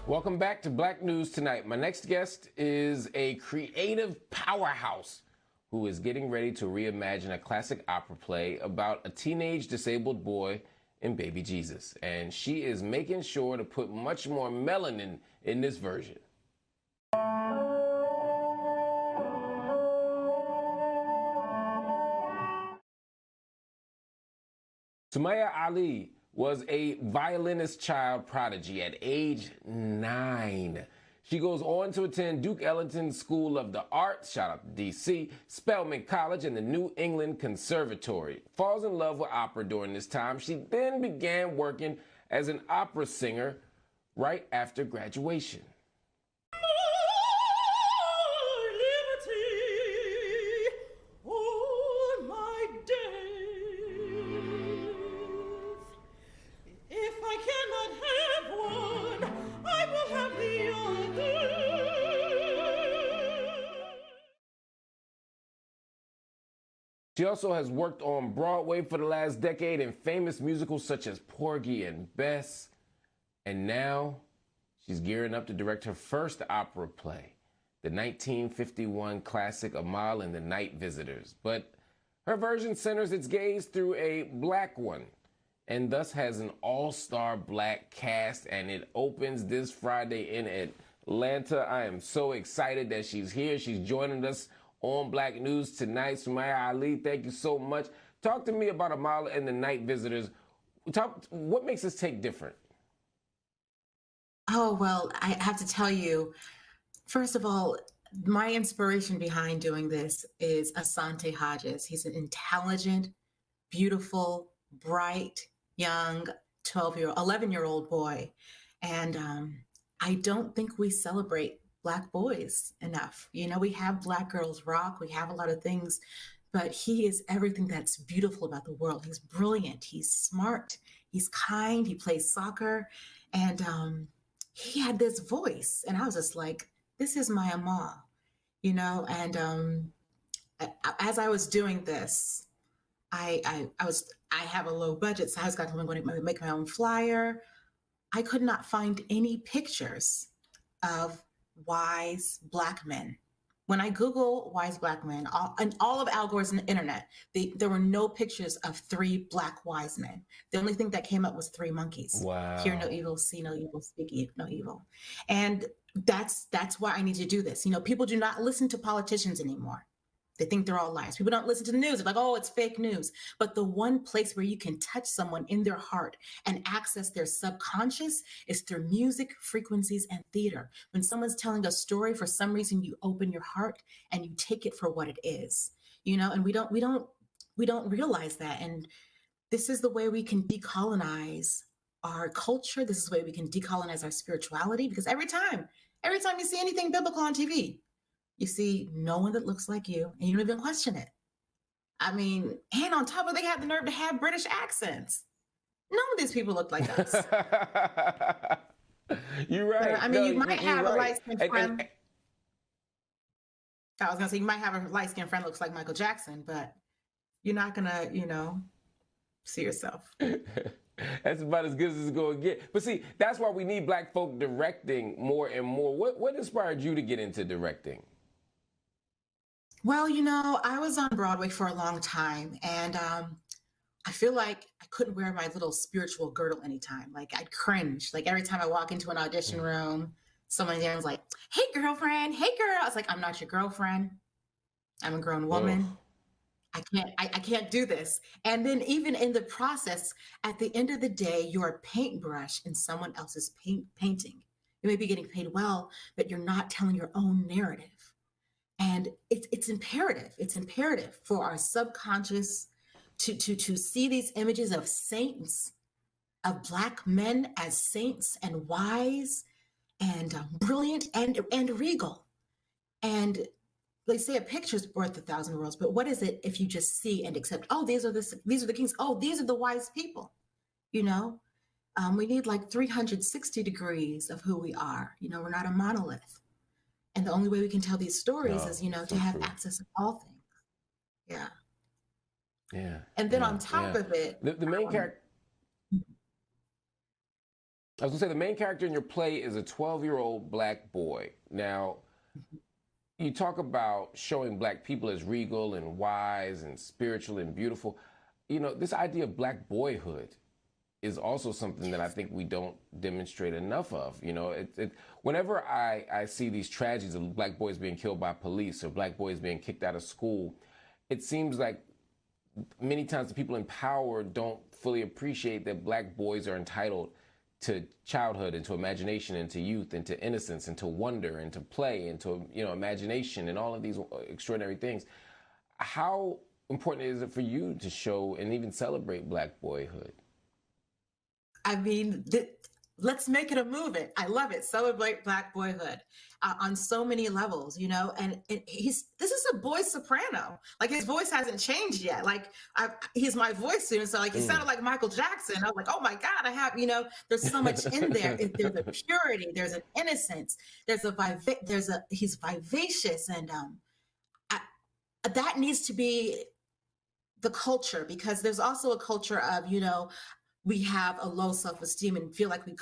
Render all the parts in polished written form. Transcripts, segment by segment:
Welcome back to Black News Tonight. My next guest is a creative powerhouse who is getting ready to reimagine a classic opera play about a teenage disabled boy and baby Jesus. And she is making sure to put much more melanin in this version. Sumayya Ali was a violinist child prodigy at age 9. She goes on to attend Duke Ellington School of the Arts, shout out to DC, Spelman College, and the New England Conservatory. Falls in love with opera during this time. She then began working as an opera singer right after graduation. She also has worked on Broadway for the last decade in famous musicals such as Porgy and Bess. And now she's gearing up to direct her first opera play, the 1951 classic Amahl and the Night Visitors. But her version centers its gaze through a black one and thus has an all-star black cast, and it opens this Friday in Atlanta. I am so excited that she's here. She's joining us on Black News Tonight. Sumayya Ali, thank you so much. Talk to me about Amahl and the Night Visitors. What makes this take different? Oh, well, I have to tell you, first of all, my inspiration behind doing this is Asante Hodges. He's an intelligent, beautiful, bright, young 11-year-old boy. And I don't think we celebrate Black boys enough. You know, we have Black girls rock, we have a lot of things, but he is everything that's beautiful about the world. He's brilliant, he's smart, he's kind, he plays soccer, and he had this voice, and I was just like, this is my Amahl, you know. And as I was doing this, I have a low budget, so I was going to make my own flyer. I could not find any pictures of wise Black men. When I Google wise Black men, and all of Al Gore's on the internet, there were no pictures of 3 Black wise men. The only thing that came up was 3 monkeys. Wow. Hear no evil, see no evil, speak no evil. And that's why I need to do this. You know, people do not listen to politicians anymore. They think they're all liars. People don't listen to the news. They're like, oh, it's fake news. But the one place where you can touch someone in their heart and access their subconscious is through music, frequencies, and theater. When someone's telling a story, for some reason, you open your heart and you take it for what it is, you know, and we don't realize that. And this is the way we can decolonize our culture. This is the way we can decolonize our spirituality, because every time you see anything biblical on TV, you see no one that looks like you, and you don't even question it. I mean, and on top of it, they have the nerve to have British accents. None of these people look like us. You're right. I mean, you might have a light-skinned friend. I was going to say, you might have a light-skinned friend that looks like Michael Jackson, but you're not going to, you know, see yourself. That's about as good as it's going to get. But see, that's why we need Black folk directing more and more. What inspired you to get into directing? Well, you know, I was on Broadway for a long time, and I feel like I couldn't wear my little spiritual girdle anytime. Like, I'd cringe. Like, every time I walk into an audition room, someone there was like, hey, girlfriend, hey, girl. I was like, I'm not your girlfriend. I'm a grown woman. Oh. I can't do this. And then even in the process, at the end of the day, you're a paintbrush in someone else's painting. You may be getting paid well, but you're not telling your own narrative. And it's imperative. It's imperative for our subconscious to see these images of saints, of Black men as saints and wise and brilliant and regal. And they say a picture's worth 1,000 words, but what is it if you just see and accept? Oh, these are the kings. Oh, these are the wise people. You know, we need like 360 degrees of who we are. You know, we're not a monolith. And the only way we can tell these stories is, you know, to have access to all things. Yeah. Yeah. And then on top of it, the main character. I was gonna say the main character in your play is a 12-year-old black boy. Now, you talk about showing black people as regal and wise and spiritual and beautiful. You know, this idea of black boyhood is also something that I think we don't demonstrate enough of. You know, whenever I see these tragedies of black boys being killed by police or black boys being kicked out of school, it seems like many times the people in power don't fully appreciate that black boys are entitled to childhood and to imagination and to youth and to innocence and to wonder and to play and to, you know, imagination and all of these extraordinary things. How important is it for you to show and even celebrate black boyhood? I mean, let's make it a movement. I love it. Celebrate Black boyhood on so many levels, you know. And this is a boy soprano. Like his voice hasn't changed yet. Like he's my voice student, so like he sounded like Michael Jackson. I was like, oh my God, I have, you know. There's so much in there. There's a purity. There's an innocence. He's vivacious, and that needs to be the culture, because there's also a culture of, you know, we have a low self-esteem and feel like we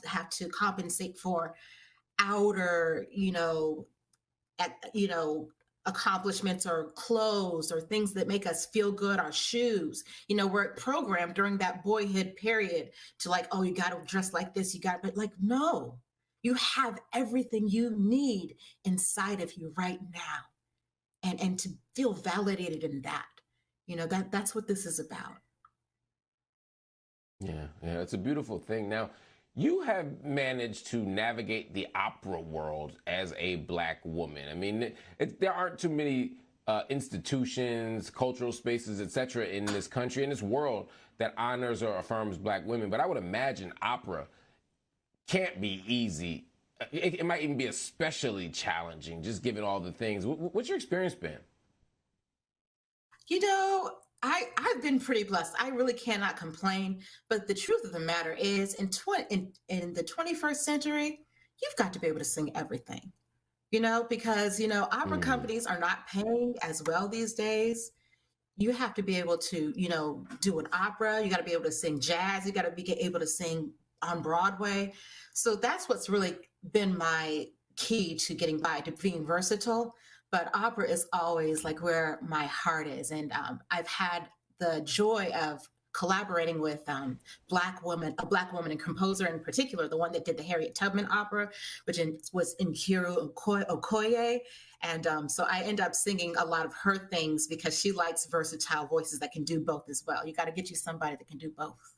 have to compensate for outer, accomplishments or clothes or things that make us feel good, our shoes. You know, we're programmed during that boyhood period to like, oh, you got to dress like this, but like, no, you have everything you need inside of you right now. And to feel validated in that, you know, that's what this is about. Yeah, it's a beautiful thing. Now, you have managed to navigate the opera world as a black woman. I mean, there aren't too many institutions, cultural spaces, etc., in this country, in this world, that honors or affirms black women. But I would imagine opera can't be easy. It might even be especially challenging, just given all the things. What's your experience been? You know, I've been pretty blessed. I really cannot complain. But the truth of the matter is, in the 21st century, you've got to be able to sing everything, you know, because, you know, opera companies are not paying as well these days. You have to be able to, you know, do an opera. You got to be able to sing jazz. You got to be able to sing on Broadway. So that's what's really been my key to getting by, to being versatile. But opera is always like where my heart is. And I've had the joy of collaborating with a black woman and composer in particular, the one that did the Harriet Tubman opera, which was Nkiru Okoye. And so I end up singing a lot of her things because she likes versatile voices that can do both as well. You got to get you somebody that can do both.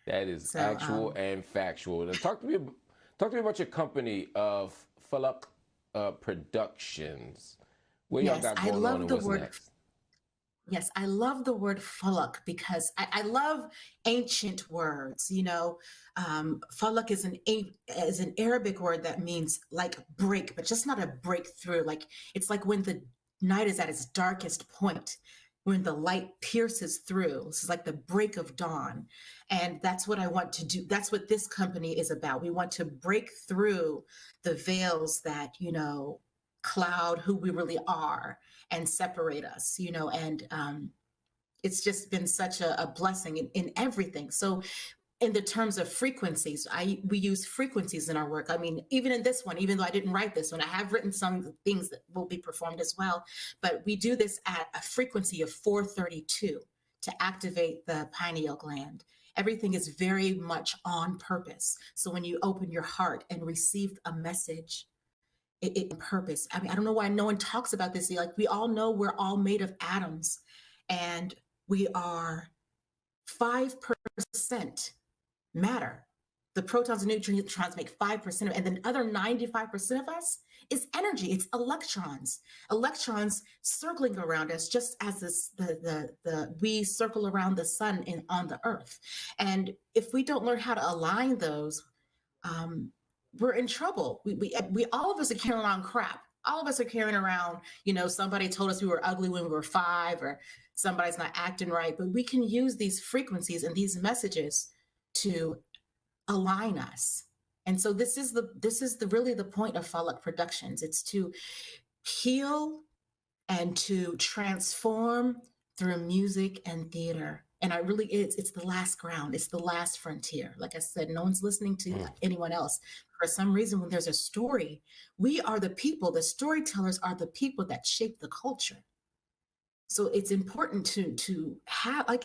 That is actual and factual. Now, talk to me about your company of Falak Productions. What y'all got going on and what's next? Yes, I love the word falak because I love ancient words. You know, falak is an Arabic word that means like break, but just not a breakthrough. Like it's like when the night is at its darkest point, when the light pierces through. This is like the break of dawn. And that's what I want to do. That's what this company is about. We want to break through the veils that, you know, cloud who we really are and separate us, you know, and it's just been such a blessing in everything. So in the terms of frequencies, we use frequencies in our work. I mean, even in this one, even though I didn't write this one, I have written some things that will be performed as well. But we do this at a frequency of 432 to activate the pineal gland. Everything is very much on purpose. So when you open your heart and receive a message, it purpose. I mean, I don't know why no one talks about this. Like we all know we're all made of atoms, and we are 5% matter. The protons and neutrons make 5% of it, and then the other 95% of us is energy. It's electrons. Electrons circling around us, just as we circle around the sun on the earth. And if we don't learn how to align those, we're in trouble. We all of us are carrying around crap. All of us are carrying around, you know, somebody told us we were ugly when we were 5, or somebody's not acting right. But we can use these frequencies and these messages to align us. And so this is really the point of Falak Productions. It's to heal and to transform through music and theater. And it really is. It's the last ground. It's the last frontier. Like I said, no one's listening to anyone else. For some reason, when there's a story, we are the people, the storytellers are the people that shape the culture. So it's important to have like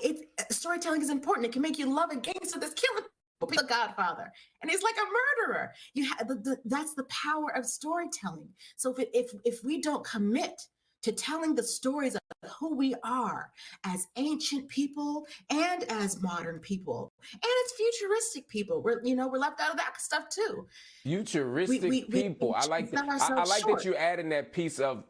storytelling is important. It can make you love a gangster that's killing people, be a godfather, and he's like a murderer. You have that's the power of storytelling. So if we don't commit to telling the stories of who we are as ancient people and as modern people and as futuristic people, we're left out of that stuff too. Futuristic people. I like that. I like that you add in that piece of.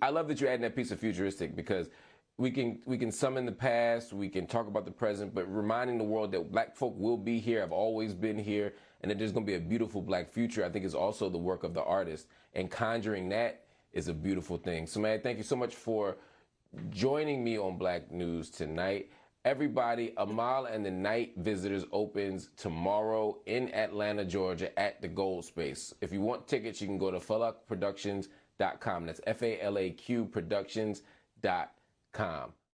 I love that you're adding that piece of futuristic because we can summon the past, we can talk about the present, but reminding the world that Black folk will be here, have always been here, and that there's going to be a beautiful Black future, I think is also the work of the artist. And conjuring that is a beautiful thing. Sumayya, thank you so much for joining me on Black News tonight. Everybody, Amahl and the Night Visitors opens tomorrow in Atlanta, Georgia at the Gold Space. If you want tickets, you can go to falakproductions.com. That's FALAQ Productions.com.